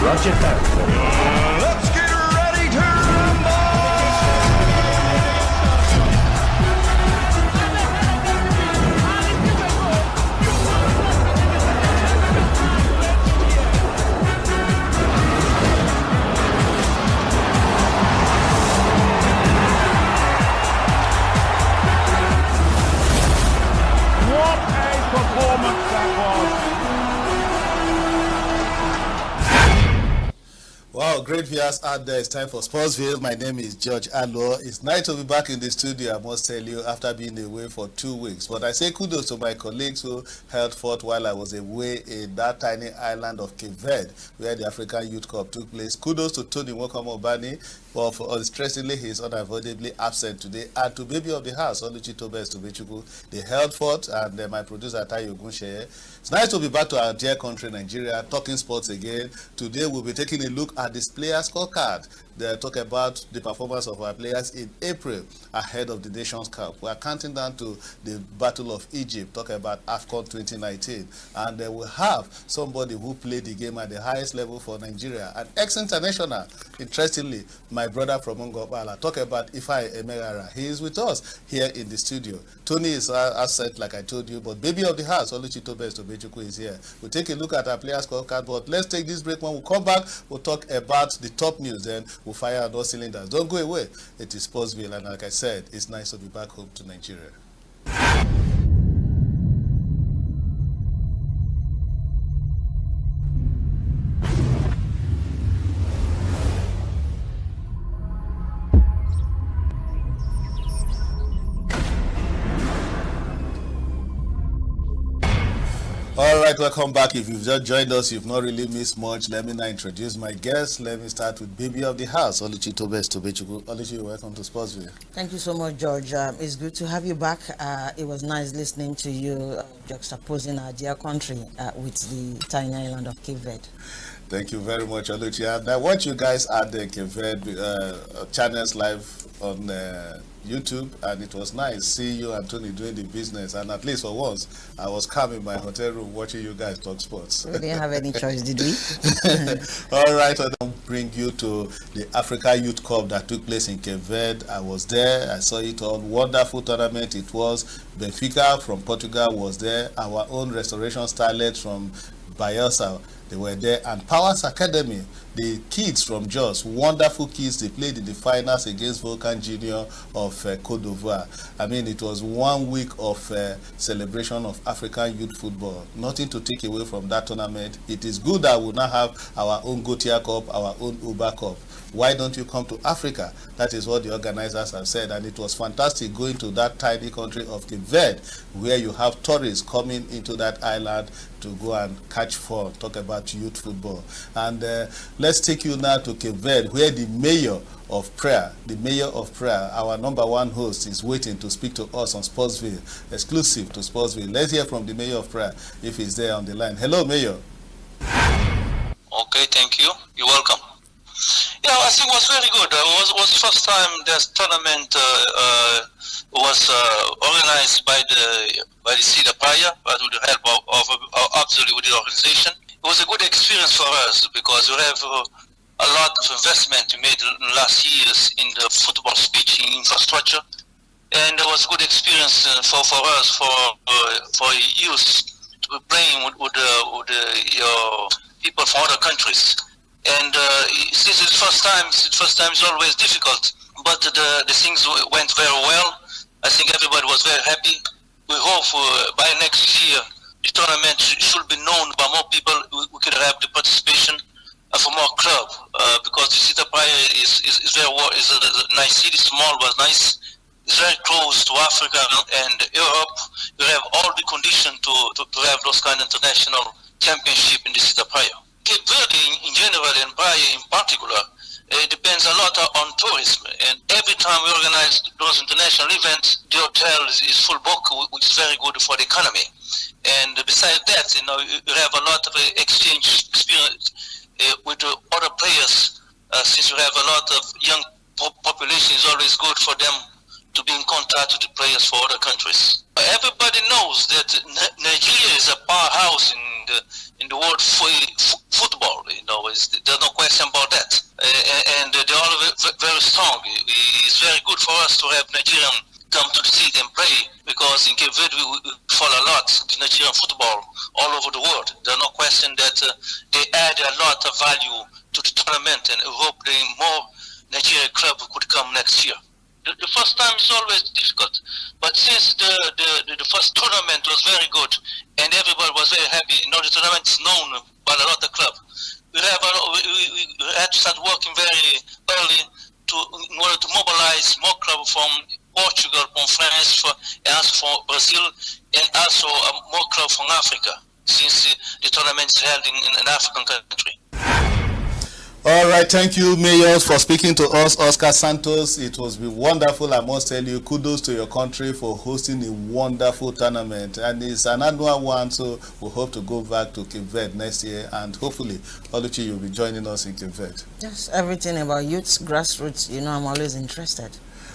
Roger that. Let's get ready to rumble! What a performance that was. Wow, great viewers out there. It's time for Sportsville. My name is George Allo. It's nice to be back in the studio, I must tell you, after being away for 2 weeks. But I say kudos to my colleagues who held forth while I was away in that tiny island of Cape Verde, where the African Youth Cup took place. Kudos to Tony Wokamobani, but unstressingly, he is unavoidably absent today. And to baby of the house, Oluchi Tobes Tobechuku, they held forth, and my producer, Tayo Gunsheye. It's nice to be back to our dear country, Nigeria, talking sports again. Today, we'll be taking a look at this player scorecard. They talk about the performance of our players in April ahead of the Nations Cup. We are counting down to the Battle of Egypt, talk about AFCON 2019. And we'll have somebody who played the game at the highest level for Nigeria, an ex-international. Interestingly, my brother from Ngobala, talk about Ifai Emerara. He is with us here in the studio. Tony is absent, like I told you, but baby of the house, Oluchi Tobes Tobechuku, is here. We'll take a look at our player scorecard, but let's take this break. When we come back, we'll talk about the top news, then we'll fire on all cylinders. Don't go away. It is Sportsville, and like I said, it's nice to be back home to Nigeria. All right, welcome back. If you've just joined us, you've not really missed much. Let me now introduce my guest. Let me start with baby of the house, Oluchi Tobes Tobechuku. Oluchi, welcome to Sportsville. Thank you so much, George. It's good to have you back. It was nice listening to you juxtaposing our dear country with the tiny island of Cape Verde. Thank you very much, Oluchi. And I watch you guys at the Cape Verde channels live on YouTube, and it was nice seeing you and Tony doing the business. And at least for once, I was calm in my hotel room watching you guys talk sports. We didn't have any choice, did we? All right, I'll bring you to the Africa Youth Cup that took place in Cape Verde. I was there. I saw it all. Wonderful tournament it was. Benfica from Portugal was there. Our own Restoration Starlets from Bayelsa, they were there, and Powers Academy, the kids from Jos, wonderful kids. They played in the finals against Vulcan Junior of Cote d'Ivoire. I mean, it was 1 week of celebration of African youth football. Nothing to take away from that tournament. It is good that we now have our own Gotia Cup, our own Uber Cup. Why don't you come to Africa? That is what the organizers have said, and it was fantastic going to that tiny country of Cape Verde, where you have tourists coming into that island to go and catch fun, talk about youth football. And let's take you now to Cape Verde, where the mayor of Praia, our number one host, is waiting to speak to us on Sportsville, exclusive to Sportsville. Let's hear from the mayor of Praia, if he's there on the line. Hello, Mayor. Okay, thank you. You're welcome. Yeah, I think it was very good. It was the first time this tournament was organized by the city of Praia, but with the help of absolutely with the organization. It was a good experience for us because we have a lot of investment we made in the last years in the football pitch infrastructure, and it was a good experience for us for youth to be playing with your people from other countries. And since it's first time is always difficult, but the things went very well. I think everybody was very happy. We hope by next year the tournament should be known by more people. We could have the participation of more club because the city of Praia is a nice city, small but nice. It's very close to Africa and Europe. You have all the conditions to have those kind of international championship in the city of Praia. Cape Verde in general and Praia in particular, it depends a lot on tourism. And every time we organize those international events, the hotel is full book, which is very good for the economy. And besides that, you have a lot of exchange experience with other players. Since you have a lot of young population, it's always good for them to be in contact with the players for other countries. Everybody knows that Nigeria is a powerhouse in in the world football. You know, there's no question about that. And they're all very strong. It's very good for us to have Nigerian come to the city and play, because in Cape Verde we follow a lot the Nigerian football all over the world. There's no question that they add a lot of value to the tournament, and I hope more Nigerian clubs could come next year. The first time is always difficult, but since the first tournament was very good and everybody was very happy, now the tournament is known by a lot of clubs. We had to start working very early in order to mobilize more clubs from Portugal, from France, and also from Brazil, and also more clubs from Africa, since the tournament is held in an African country. All right, thank you, Mayors, for speaking to us. Oscar Santos, it was wonderful. I must tell you, kudos to your country for hosting a wonderful tournament. And it's an annual one, so we hope to go back to Cape Verde next year. And hopefully, Oluchi, you'll be joining us in Cape Verde. Yes, everything about youth, grassroots, you know, I'm always interested.